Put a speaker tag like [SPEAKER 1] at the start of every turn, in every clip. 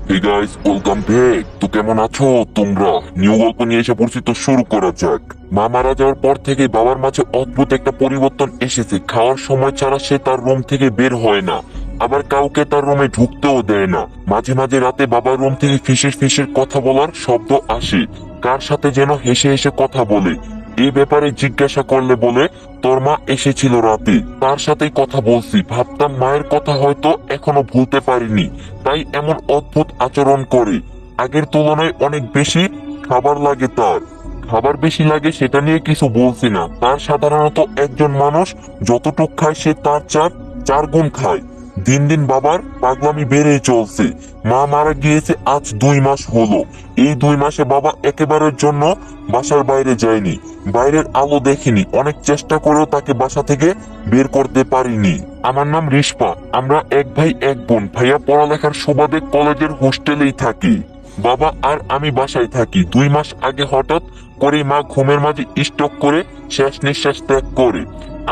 [SPEAKER 1] Hey guys, welcome back. তো কেমন আছো তোমরা? নিউ গল্প নিয়ে এসে পড়ছি, তো শুরু করা যাক। মা মারা যাওয়ার পর থেকে বাবার মাঝে অদ্ভুত একটা পরিবর্তন এসেছে। খাওয়ার সময় ছাড়া সে তার রুম থেকে বের হয় না, আবার কাউকে তার রুমে ঢুকতেও দেয় না। মাঝে মাঝে রাতে বাবার রুম থেকে ফিসের ফিসের কথা বলার শব্দ আসে, কার সাথে যেন হেসে হেসে কথা বলে। এই ব্যাপারে জিজ্ঞাসা করলে বলে, তোর মা এসেছিল রাতে, তার সাথেই কথা বলছি। ভাবতাম মায়ের কথা হয়তো এখনো ভুলতে পারিনি, তাই এমন অদ্ভুত আচরণ করে। আগের তুলনায় অনেক বেশি খাবার লাগে তার। খাবার বেশি লাগে সেটা নিয়ে কিছু বলছি না, তার সাধারণত একজন মানুষ যতটুক খায় সে তার চার চার গুণ খায়। দিন দিন বাবার পাগলামি বেড়েই চলছে। মা মারা গিয়েছে আজ 2 মাস হলো। এই 2 মাসে বাবা একেবারের জন্য বাসার বাইরে যায়নি, বাইরের আলো দেখেনি। অনেক চেষ্টা করেও তাকে বাসা থেকে বের করতে পারিনি। আমার নাম রিস্পা, আমরা এক ভাই এক বোন। ভাইয়া পড়ালেখার সুবাদে কলেজের হোস্টেলেই থাকি, বাবা আর আমি বাসায় থাকি। 2 মাস আগে হঠাৎ করে মা ঘুমের মাঝে স্ট্রোক করে শেষ নিঃশ্বাস ত্যাগ করে।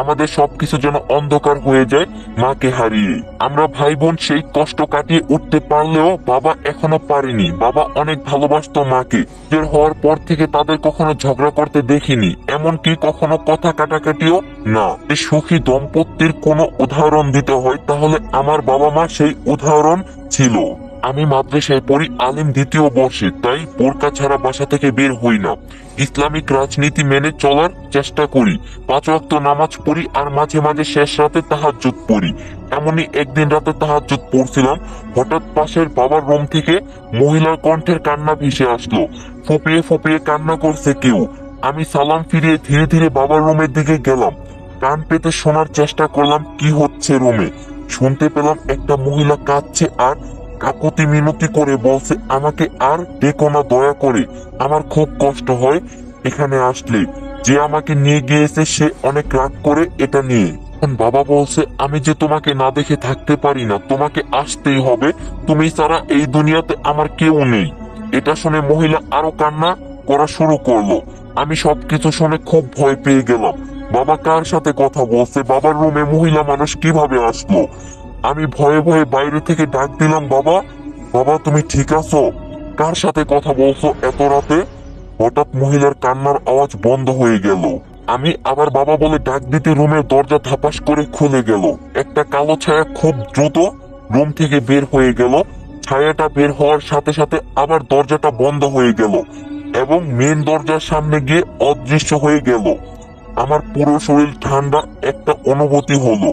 [SPEAKER 1] আমাদের সবকিছু যেন অন্ধকার হয়ে যায় মাকে হারিয়ে। আমরা ভাই বোন সেই কষ্ট কাটিয়ে উঠতে পারলেও বাবা এখনো পারেনি। বাবা অনেক ভালোবাসতো মাকে। বের হওয়ার পর থেকে তাদের কখনো ঝগড়া করতে দেখিনি, এমনকি কখনো কথা কাটাকাটিও না। এই সুখী দম্পতির কোনো উদাহরণ দিতে হয় তাহলে আমার বাবা মা সেই উদাহরণ ছিল। আমি মাদ্রাসায় পড়ি, আলিম 2য় বর্ষে, তাই বোরকা ছাড়া বাসা থেকে বের হই না। ইসলামিক রাজনীতি মেনে চলার চেষ্টা করি। 5 ওয়াক্ত নামাজ পড়ি আর মাঝে মাঝে শেষ রাতে তাহাজ্জুদ পড়ি। এমনই একদিন রাতে তাহাজ্জুদ পড়ছিলাম, হঠাৎ পাশের বাবার রুম থেকে মহিলার কণ্ঠের কান্না ভেসে আসলো। ফুপিয়ে ফুপিয়ে কান্না করছে কেউ। আমি সালাম ফিরিয়ে ধীরে ধীরে বাবার রুমের দিকে গেলাম। কান পেতে শোনার চেষ্টা করলাম কি হচ্ছে রুমে। শুনতে পেলাম একটা মহিলা কাঁদছে আর কাকুতি মিনতি করে বলছে, আমাকে আর ডেকো না দয়া করে, আমার খুব কষ্ট হয় এখানে আসলে। যে আমাকে নিয়ে গিয়েছে সে অনেক রাগ করে এটা নিয়ে। এখন বাবা বলছে, আমি যে তোমাকে না দেখে থাকতে পারি না, তোমাকে আসতেই হবে, তুমি ছাড়া এই দুনিয়াতে আমার কেউ নেই। এটা শুনে মহিলা আরো কান্না করা শুরু করলো। আমি সবকিছু শুনে খুব ভয় পেয়ে গেলাম। বাবা কার সাথে কথা বলছে? বাবার রুমে মহিলা মানুষ কিভাবে আসলো? আমি ভয়ে ভয়ে বাইরে থেকে ডাক দিলাম, বাবা, বাবা তুমি ঠিক আছো? কার সাথে কথা বলছো এত রাতে? হঠাৎ মহিলার কান্নার আওয়াজ বন্ধ হয়ে গেল। আমি আবার বাবা বলে ডাক দিতে রুমের দরজা ধাপাস করে খুলে গেল। একটা কালো ছায়া খুব দ্রুত রুম থেকে বের হয়ে গেল। ছায়াটা বের হওয়ার সাথে সাথে আবার দরজাটা বন্ধ হয়ে গেল এবং মেন দরজার সামনে গিয়ে অদৃশ্য হয়ে গেল। আমার পুরো শরীর ঠান্ডা একটা অনুভূতি হলো।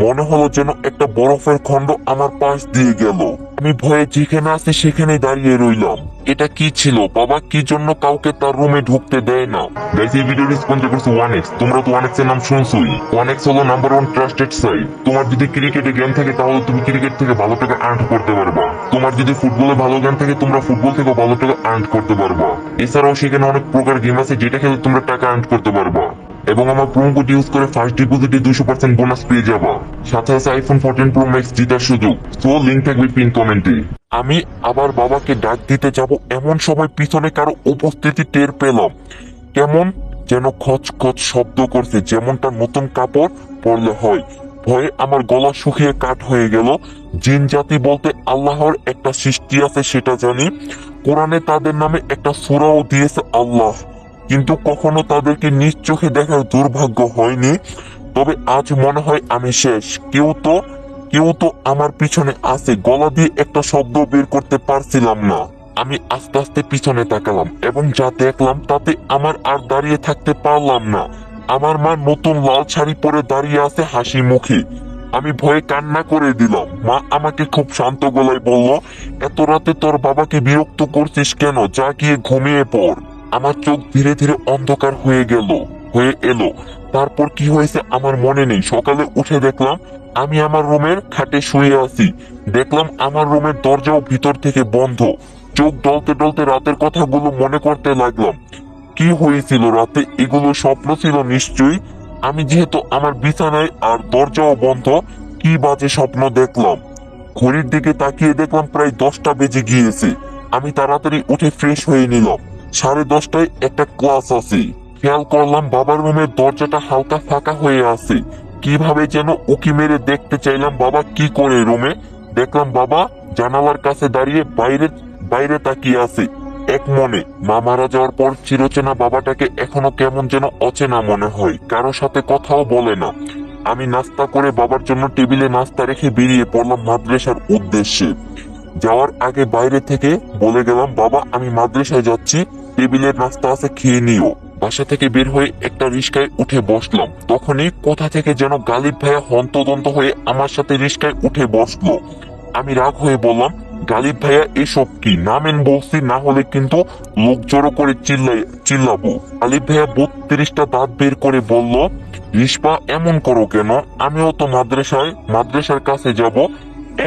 [SPEAKER 1] মনে হলো যেন একটা বরফের খণ্ড আমার পাশ দিয়ে গেল। আমি ভয়ে যেখানে আছি সেখানে দাঁড়িয়ে রইলাম। এটা কি ছিল? বাবা কি জন্য কাউকে তার রুমে ঢুকতে দেয় না? গাইস, এই ভিডিওটি স্পন্সর করছে 1x। তোমরা তো 1x এর নাম শুনছোই। 1x হলো নাম্বার 1 ট্রাস্টেড সাইট। তোমার যদি ক্রিকেটে জ্ঞান থাকে তাহলে তুমি ক্রিকেট থেকে ভালো টাকা আর্ন করতে পারবা। তোমার যদি ফুটবলে ভালো জ্ঞান থাকে তোমরা ফুটবল থেকে ভালো টাকা আর্ন করতে পারবা। এছাড়াও সেখানে অনেক প্রকার গেম আছে যেটা খেলে তোমরা টাকা আর্ন করতে পারবা। এবং আমার প্রোমো কোড ইউজ করে ফার্স্ট ডিপোজিটে 200% বোনাস পেয়ে যাবা। সাথে আছে আইফোন 14 প্রো ম্যাক্স জেতার সুযোগ। তো লিংক থাকবে পিন কমেন্টে। আমি আবার বাবাকে ডাক দিতে যাব এমন সময় পিছনে কারো উপস্থিতি টের পেলাম। কেমন যেন খচ খচ শব্দ করছে, যেমনটা নতুন কাপড় পরলে হয়। ভয়ে আমার গলা শুকিয়ে কাঠ হয়ে গেল। জিন জাতি বলতে আল্লাহর একটা সৃষ্টি আছে সেটা জানি। কোরআনে তাদের নামে একটা সূরাও দিয়েছে আল্লাহ, কিন্তু কখনো তাদেরকে নিজ চোখে দেখার দুর্ভাগ্য হয়নি। তবে আজ মনে হয় আমি শেষ। কেউ তো আমার পিছনে আছে। গলা দিয়ে একটা শব্দ বের করতে পারছিলাম না। আমি আস্তে আস্তে পিছনে তাকালাম এবং যা দেখলাম তাতে আমার আর দাঁড়িয়ে থাকতে পারলাম না। আমার মা নতুন লাল শাড়ি পরে দাঁড়িয়ে আছে হাসি মুখে। আমি ভয়ে কান্না করে দিলাম। মা আমাকে খুব শান্ত গলায় বলল, এত রাতে তোর বাবাকে বিরক্ত করছিস কেন? যা গিয়ে ঘুমিয়ে পড়। আমার চোখ ধীরে ধীরে অন্ধকার হয়ে এলো। তারপর কি হয়েছে আমার মনে নেই। সকালে উঠে দেখলাম আমি আমার রুমের খাটে শুয়ে আছি। দেখলাম আমার রুমের দরজাও ভিতর থেকে বন্ধ। চোখ ডলতে ডলতে রাতের কথাগুলো মনে করতে লাগলাম। কি হয়েছিল রাতে? এগুলো স্বপ্ন ছিল নিশ্চয়ই। আমি যেহেতু আমার বিছানায় আর দরজাও বন্ধ, কি বাজে স্বপ্ন দেখলাম। ঘড়ির দিকে তাকিয়ে দেখলাম প্রায় 10টা বেজে গিয়েছে। আমি তাড়াতাড়ি উঠে ফ্রেশ হয়ে নিলাম। 10:30টায় একটা ক্লাস আছে। খেয়াল করলাম বাবার রুমের দরজাটা হালকা ফাঁকা হয়ে আছে। কিভাবে যেন উকি মেরে দেখতে চাইলাম বাবা কি করে রুমে। দেখলাম বাবা জানালার কাছে দাঁড়িয়ে বাইরে বাইরে তাকিয়ে আছে। এক মনে মা মারা যাওয়ার পর চিরচেনা বাবাটাকে এখনো কেমন যেন অচেনা মনে হয়, কারো সাথে কথাও বলে না। আমি নাস্তা করে বাবার জন্য টেবিলে নাস্তা রেখে বেরিয়ে পড়লাম মাদ্রাসার উদ্দেশ্যে। যাওয়ার আগে বাইরে থেকে বলে গেলাম, বাবা আমি মাদ্রাসায় যাচ্ছি, টেবিলের নাস্তা আছে খেয়ে নিও। বাসা থেকে বের হয়ে একটা রিস্কায় উঠে বসলাম। তখনই কোথা থেকে যেন গালিব ভাইয়া হন্তদন্ত হয়ে আমার সাথে রিস্কায় উঠে বসলো। আমি রাগ হয়ে বললাম, গালিব ভাইয়া এসব কি? নামেন বলছি, না হলে কিন্তু লোক জড়ো করে চিল্লাবো। গালিব ভাইয়া 32টা দাঁত বের করে বলল, রিস্পা এমন করো কেন? আমিও তো মাদ্রাসার কাছে যাব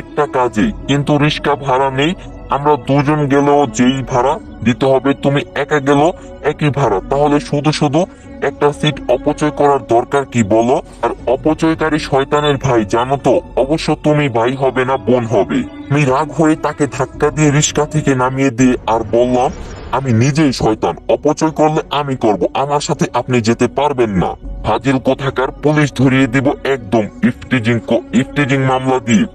[SPEAKER 1] একটা কাজে, কিন্তু রিস্কা ভাড়া নেই। আমরা দুজন গেলেও যেই ভাড়া দিতে হবে, তুমি একা গেলেও একই ভাড়া। তাহলে শুধু শুধু একটা সিট অপচয় করার দরকার কি বলো? আর অপচয়কারী শয়তানের ভাই জানো তো, অবশ্য তুমি ভাই হবে না, বোন হবে। আমি রাগ হয়ে তাকে ধাক্কা দিয়ে রিস্কা থেকে নামিয়ে দিয়ে আর বললাম, আমি নিজেই শয়তান, অপচয় করলে আমি করব, আমার সাথে আপনি যেতে পারবেন না। ফাজিল কোথাকার, পুলিশ ধরিয়ে দিব একদম ইফটিজিং মামলা দিয়ে।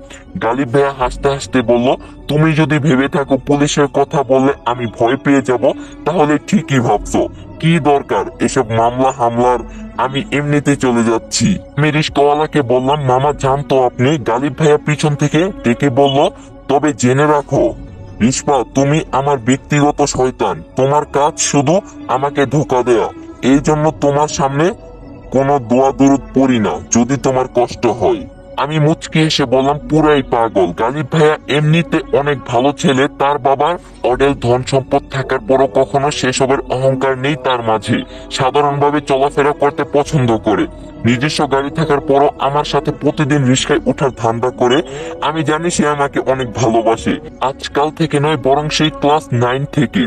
[SPEAKER 1] গালিব ভাইয়া হাসতে হাসতে বলল, তুমি যদি ভেবে থাকো পুলিশের কথা বললে আমি ভয় পেয়ে যাব, তাহলে ঠিকই ভাবছো। কি দরকার এসব মামলা হামলার, আমি এমনিতে চলে যাচ্ছি। আমি রিস্কাওয়ালাকে বললাম, মামা জানতো আপনি? গালিব ভাইয়া পিছন থেকে ডেকে বলল, তবে জেনে রাখো রিস্পা, তুমি আমার ব্যক্তিগত শয়তান। তোমার কাজ শুধু আমাকে ধোঁকা দেয়া। এই জন্য তোমার সামনে কোনো দোয়া দুরুদ পড়ি না, যদি তোমার কষ্ট হয়। আমি মুচকি এসে বললাম, পুরাই পাগল। গালিব ভাইয়া এমনিতে অনেক ভালো ছেলে, তার বাবার অডেল ধন সম্পদ থাকার পরও কখনো সেসবের অহংকার নেই তার মাঝে। সাধারণভাবে চলাফেরা করতে পছন্দ করে। নিজস্ব গাড়ি থাকার পরও আমার সাথে প্রতিদিন রিস্কায় ওঠার ধান্দা করে। আমি জানি সে আমাকে অনেক ভালোবাসে, আজকাল থেকে নয়, বরং সেই ক্লাস 9 থেকে।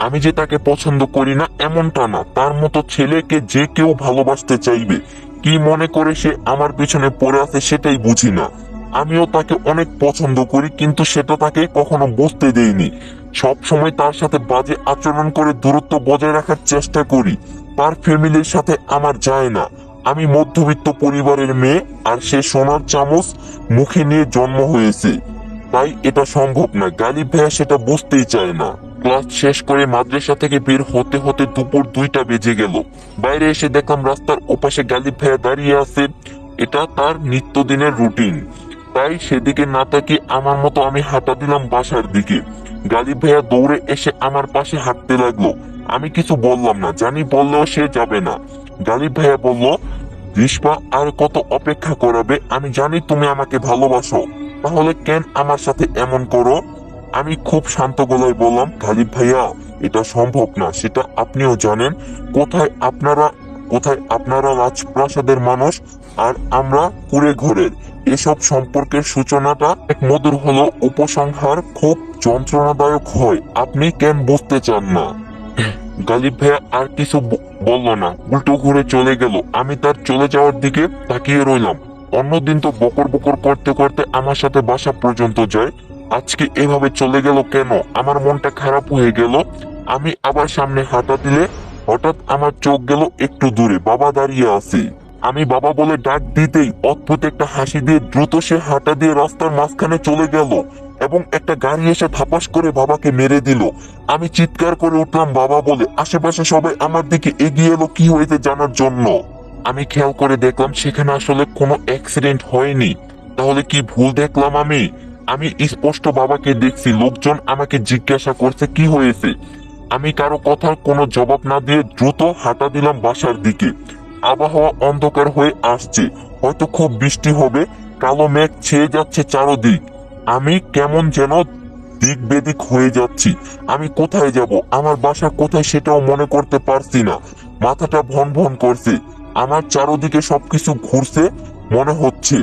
[SPEAKER 1] আমি যে তাকে পছন্দ করি না এমনটা না, তার মতো ছেলেকে যে কেউ ভালোবাসতে চাইবে। কি মনে করে সে আমার পিছনে পড়ে আছে সেটাই বুঝি না। আমিও তাকে অনেক পছন্দ করি, কিন্তু সেটা তাকে কখনো বুঝতে দেইনি। সব সময় তার সাথে বাজে আচরণ করে দূরত্ব বজায় রাখার চেষ্টা করি। তার ফ্যামিলির সাথে আমার যায় না। আমি মধ্যবিত্ত পরিবারের মেয়ে, আর সে সোনার চামচ মুখে নিয়ে জন্ম হয়েছে, তাই এটা সম্ভব না। গালিব ভাইয়া সেটা বুঝতেই চায় না। ক্লাস শেষ করে মাদ্রাসা থেকে বের হতে হতে দুপুর 2টা বেজে গেল। বাইরে এসে দেখলাম রাস্তার ওপাশে গালিব ভাইয়া দাঁড়িয়ে আছে। এটা তার নিত্যদিনের রুটিন, তাই সেদিকে না তাকিয়ে আমার মতো আমি হাঁটা দিলাম বাসার দিকে। গালিব ভাইয়া দৌড়ে এসে আমার পাশে হাঁটতে লাগলো। আমি কিছু বললাম না, জানি বললেও সে যাবে না। গালিব ভাইয়া বলল, রিস্পা আর কত অপেক্ষা করাবে? আমি জানি তুমি আমাকে ভালোবাসো, তাহলে কেন আমার সাথে এমন করো? আমি খুব শান্ত গলায় বললাম, গালিব ভাইয়া এটা সম্ভব না, সেটা আপনিও জানেন। কোথায় আপনারা রাজপ্রাসাদের মানুষ, আর আমরা কুড়ে ঘরের। এসব সম্পর্কের সূচনাটা এক মধুর হলো, উপসংহার খুব যন্ত্রণাদায়ক হয়। আপনি কেন বুঝতে চান না? গালিব ভাইয়া আর কিছু বলল না, উল্টো ঘুরে চলে গেল। আমি তার চলে যাওয়ার দিকে তাকিয়ে রইলাম। অন্যদিন তো বকর বকর করতে করতে আমার সাথে বাসা পর্যন্ত যায়, আজকে এভাবে চলে গেল কেন? আমার মনটা খারাপ হয়ে গেল। আমি আবার সামনে হাঁটা দিলে হঠাৎ আমার চোখ গেল একটু দূরে, বাবা দাঁড়িয়ে আছে। আমি বাবা বলে ডাক দিতেই অদ্ভুত একটা হাসি দিয়ে দ্রুত সে হাঁটা দিয়ে রাস্তার মাঝখানে চলে গেল, এবং একটা গাড়ি এসে ধাপাস করে বাবাকে মেরে দিল। আমি চিৎকার করে উঠলাম বাবা বলে। আশেপাশে সবাই আমার দিকে এগিয়ে এলো কি হয়েছে জানার জন্য। আমি খেয়াল করে দেখলাম সেখানে আসলে কোনো অ্যাক্সিডেন্ট হয়নি। তাহলে কি ভুল দেখলাম আমি? আমি স্পষ্ট বাবাকে দেখছি। লোকজন আমাকে জিজ্ঞাসা করছে কি হয়েছে। আমি কারো কথার কোনো জবাব না দিয়ে দ্রুত হাঁটা দিলাম বাসার দিকে। আবহাওয়া অন্ধকার হয়ে আসছে, হয়তো খুব বৃষ্টি হবে। কালো মেঘ ছেয়ে যাচ্ছে চারদিক। আমি কেমন যেন দিক বেদিক হয়ে যাচ্ছি। আমি কোথায় যাব, আমার বাসা কোথায় সেটাও মনে করতে পারছি না। মাথাটা ভন ভন করছে। আমার চারদিকে সবকিছু ঘুরছে মনে হচ্ছে।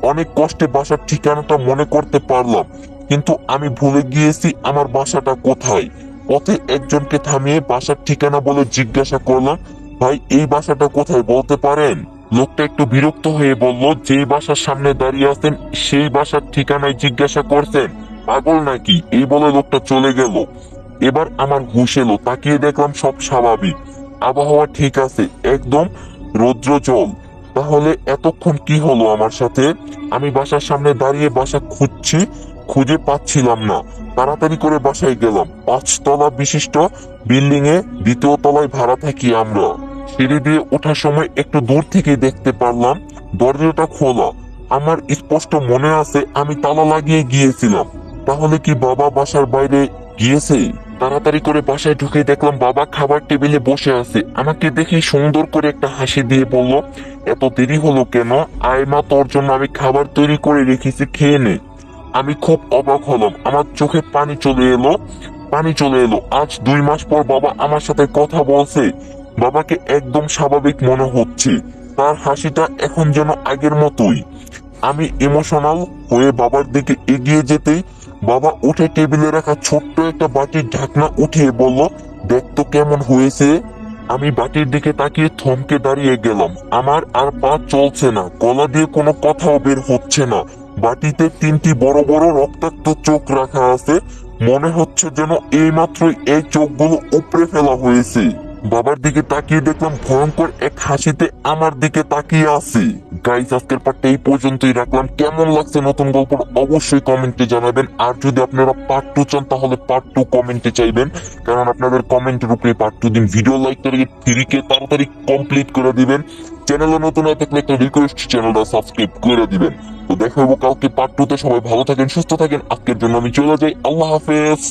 [SPEAKER 1] অনেক কষ্টে বাসার ঠিকানাটা মনে করতে পারলাম, কিন্তু আমি ভুলে গিয়েছি আমার বাসাটা কোথায়। পথে একজনকে থামিয়ে বাসার ঠিকানা বলে জিজ্ঞাসা করলাম, ভাই এই বাসাটা কোথায় বলতে পারেন? লোকটা একটু বিরক্ত হয়ে বলল, যেই বাসার সামনে দাঁড়িয়ে আছেন সেই বাসার ঠিকানায় জিজ্ঞাসা করছেন? পাগল নাকি? এই বলে লোকটা চলে গেল। এবার আমার হুঁশ এলো, তাকিয়ে দেখলাম সব স্বাভাবিক। আবহাওয়া ঠিক আছে, একদম রৌদ্র জল। তাহলে এতক্ষণ কি হলো আমার সাথে? আমি বাসার সামনে দাঁড়িয়ে বাসা খুঁজছি, খুঁজে পাচ্ছিলাম না। তাড়াতাড়ি করে বাসায় গেলাম। 5 তলা বিশিষ্ট বিল্ডিং এ 2য় তলায় ভাড়া থাকি আমরা। সিঁড়ি দিয়ে ওঠার সময় একটু দূর থেকে দেখতে পারলাম দরজাটা খোলা। আমার স্পষ্ট মনে আছে আমি তালা লাগিয়ে গিয়েছিলাম। তাহলে কি বাবা বাসার বাইরে গিয়েছে? তাড়াতাড়ি করে বাসায় ঢুকে দেখলাম বাবা খাবার টেবিলে বসে আছে। আমাকে দেখে সুন্দর করে একটা হাসি দিয়ে বলল, এত দেরি হলো কেন? আয় মা, তোর জন্য আমি খাবার তৈরি করে রেখেছি, খেয়ে নে। আমি খুব অবাক হলাম, আমার চোখে পানি চলে এলো। আজ 2 মাস পর বাবা আমার সাথে কথা বলছে। বাবাকে একদম স্বাভাবিক মনে হচ্ছে। তার হাসিটা এখন যেন আগের মতোই। আমি ইমোশনাল হয়ে বাবার দিকে এগিয়ে যেতেই বাবা উঠে টেবিলে রাখা ছোট্ট একটা বাটির ঢাকনা উঠিয়ে বলল, দেখ তো কেমন হয়েছে। আমি বাটির দিকে তাকিয়ে থমকে দাঁড়িয়ে গেলাম। আমার আর পা চলছে না, গলা দিয়ে কোনো কথাও বের হচ্ছে না। বাটিতে 3টি বড় বড় রক্তাক্ত চোখ রাখা আছে। মনে হচ্ছে যেন এইমাত্রই এই চোখগুলো উপড়ে ফেলা হয়েছে। বাবার দিকে তাকিয়ে দেখলাম ভয়ঙ্কর এক হাসিতে আমার দিকে তাকিয়ে আছে। গাইস, আজকের পার্টটা এই পর্যন্তই রাখলাম। কেমন লাগছে নতুন গল্প অবশ্যই কমেন্টে জানাবেন। আর যদি আপনারা পার্ট 2 চান তাহলে পার্ট 2 কমেন্টে চাইবেন, কারণ আপনাদের কমেন্টের উপরে পার্ট 2 দিন। ভিডিও লাইক করে ফ্রিকে তাড়াতাড়ি কমপ্লিট করে দিবেন। চ্যানেলে নতুন হয়ে থাকলে একটা রিকোয়েস্ট, চ্যানেলটা সাবস্ক্রাইব করে দিবেন। তো দেখা হবো কালকে পার্ট 2 তে। সবাই ভালো থাকেন, সুস্থ থাকেন। আজকের জন্য আমি চলে যাই। আল্লাহ হাফেজ।